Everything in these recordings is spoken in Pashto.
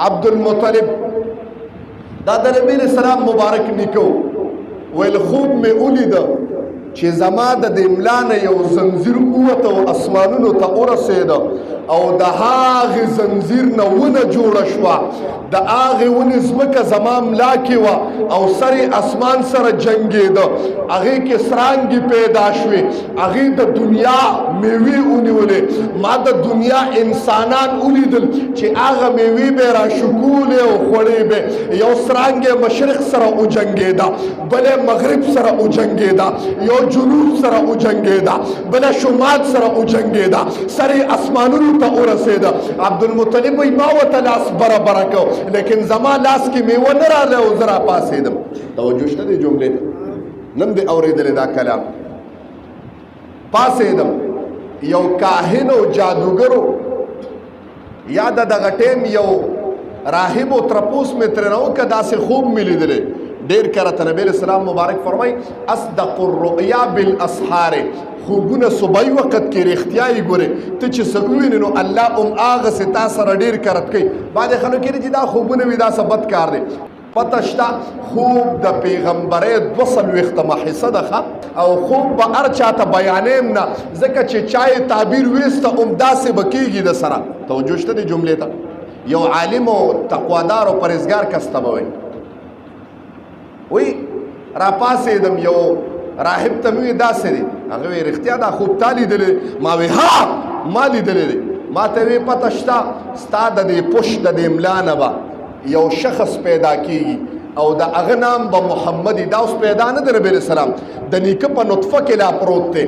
عبدالمطلب دا د نبی علیہ السلام مبارک نیکو ویل خوب می ولیده چې زما د املا نه یو زنځیر ووته او اسمانونو ته ورسېده او د هغې زنځیر نه ونه جوړه شوه د هغې ونې ځمکه زما ملا کې وه او سر اسمان سره جنګېده هغې کې سرانګې پیدا شوې هغې د دنیا میوې ونیولې ما د دنیا انسانان ولیدل چې هغه میوې به یې راشکولې او خوړې به یو سرانګې مشرق سره وجنګېده بلې مغرب سره وجنګېده یو جنوب سره وجنګېده بله شمال سره وجنګېده سر اسمانونو ته ورسېده عبدالمطلب وایي ما ورته لاس برابره کو لیکن زما لاس کې میوه نه راغله او زه راپاڅېدم توجه شته دې جملې ته نن دې اورېدلی دا کلام پاڅېدم یو کاهن او جادوګرو یا د دغه ټیم یو راهب او ترپوس مې ترېنه وکړه داسې خوب مې لیدلی ډیر کرته نبی علیہ السلام مبارک فرمای اصدق الرؤیا بالاسحار خوبونه صبح وخت کې رښتیايي ګوره ته چې څه ووینې نو الله هغه سې تا سره ډېر کرت کوي بعضې خلک یې چې دا خوبونه وي دا څه بد کار دی پته شته خوب د پیغمبرۍ 240 حصه ده او خوب به هر چاته بیانیم نه ځکه چې چا یې تعبیر ویسته همداسې به کېږي د سره توجه شته دې جملې ته یو عالم او تقوادار او پرهیزګار کس ته به وایي وی را پاسېدم یو راهب ته مې وویل داسې دی هغه ویل رښتیا دا خوب تا لیدلی ما وی ها ما لیدلی دی ما ته وی پته شته ستا د دې پشت د دې ملا نه به یو شخص پیدا کېږي او د هغه نام به محمد دا اوس پیدا نه دی نبی علیہ السلام د نیکه په نطفه کې لا پروت دی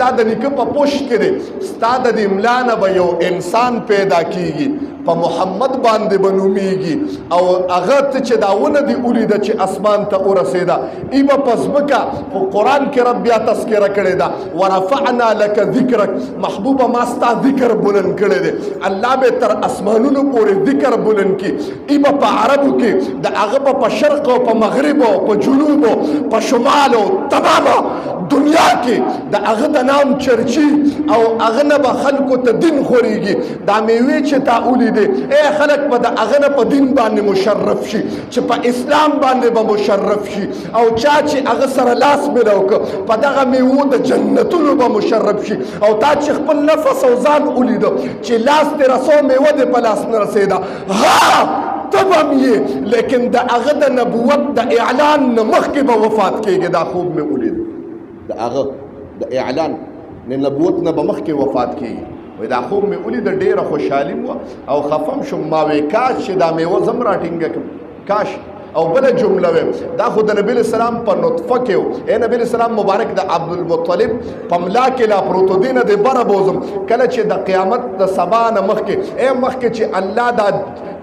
دا د نیکه په پشت کې دی ستا د دې ملا نه به یو انسان پیدا کېږي په محمد باندې به نومیږي او هغه ته چې دا ونه دې ولیده چې اسمان ته ورسېده ای به په ځمکه په قرآن کې رب بیا تذکره کړې ده ورفعنا لک ذکرک محبوبه ما ستا ذکر بلند کړی دی الله به تر اسمانونو پورې ذکر بلند کړي ای به په عربو کې د هغه به په شرق او په مغرب او په جنوب او په شمال او تمامه دنیا کې د هغه د نام چرچي او هغه نه به خلکو ته دین خورېږي دا میوې چې تا ولیدې خلک به د هغه نه په دین باندې مشرف شي چې په اسلام باندې به مشرف شي او چا چې هغه سره لاس میلاو که په دغه میوو د جنتونو به مشرف شي او تا چې خپل نفس او ځان ولیده چې لاس دې رسو میوه دې په لاس نه رسېده ها تبم یې لیکن د هغه د نبوت د اعلان نه مخکې به وفات کېږي دا خوب مې ولید د هغه د اعلان نه نبوت نه به مخکې وفات کېږي وای دا خوب مې ولیده ډېره خوشحالي وه او خفم شوم ما وی کاش چې دا میوه زه هم راټینګه کړم کاش او بله جمله ویم دا خو د نبی علیہ السلام په نطفه کې و نبی علیہ السلام مبارک د عبدالمطلب په ملا کې لا پروتو دی نه د بره بوزم کله چې د قیامت د سبا نه مخکې مخکې چې الله دا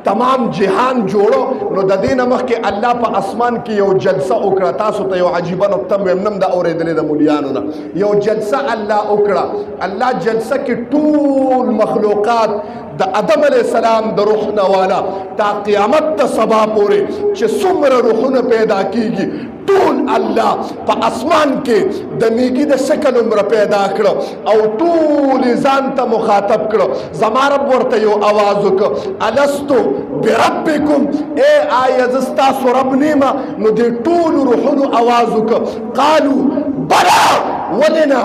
تمام جهان جوړو نو د دې نه مخکې الله په اسمان کې یو جلسه وکړه تاسو ته یو عجیبه نقطه مې نم د اورېدلې د مولیانو نه یو جلسه الله وکړه الله جلسه کې ټول مخلوقات د آدم علیہ السلام د روح نه والا تا قیامت ته سبا پورې چې څومره روحونه پیدا کیږي ټول الله په اسمان کې د نیکي د شکل عمره پیدا کړه او ټول ځان ته مخاطب کړه زما رب ورته یو آواز وکړه الستو بربکم آیا زه ستاسو رب نیمه نو د ټولو روحونو آواز وکړه قالو بلا ولې نه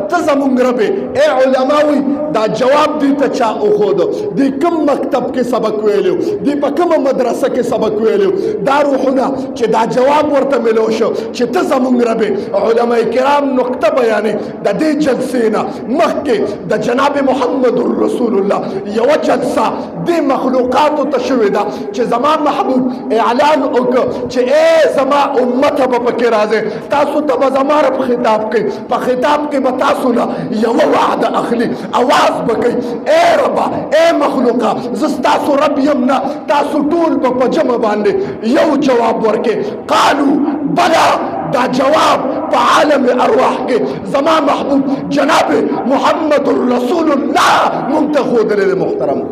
ته زمونږ ربې علماوي دا جواب دی ته چا وښوده دی کوم مکتب کې سبق ویلو دی په کومه مدرسه کې سبق ویلو دا روحونه چې دا جواب ورته ملو شو چې ته زمونږ ربې علما کرام نقطه بیانې د دې جلسې نه مخکې د جناب محمد رسول الله یوه جلسه دې مخلوقاتو ته شوې ده چې زما محبوب اعلان وکړه چې زما امته به پکې راځي تاسو ته به زما رب خطاب کوي په خطاب کې به تاسو نه یوه وعده اخلي اواز به کوي ربه مخلوقه زه ستاسو رب یم نه تاسو ټول به په جمع باندې یو جواب ورکړي قالو بلا دا جواب په عالم ارواح کې زما محبوب جناب محمد رسول الله مونږ ته ښودلی دی محترم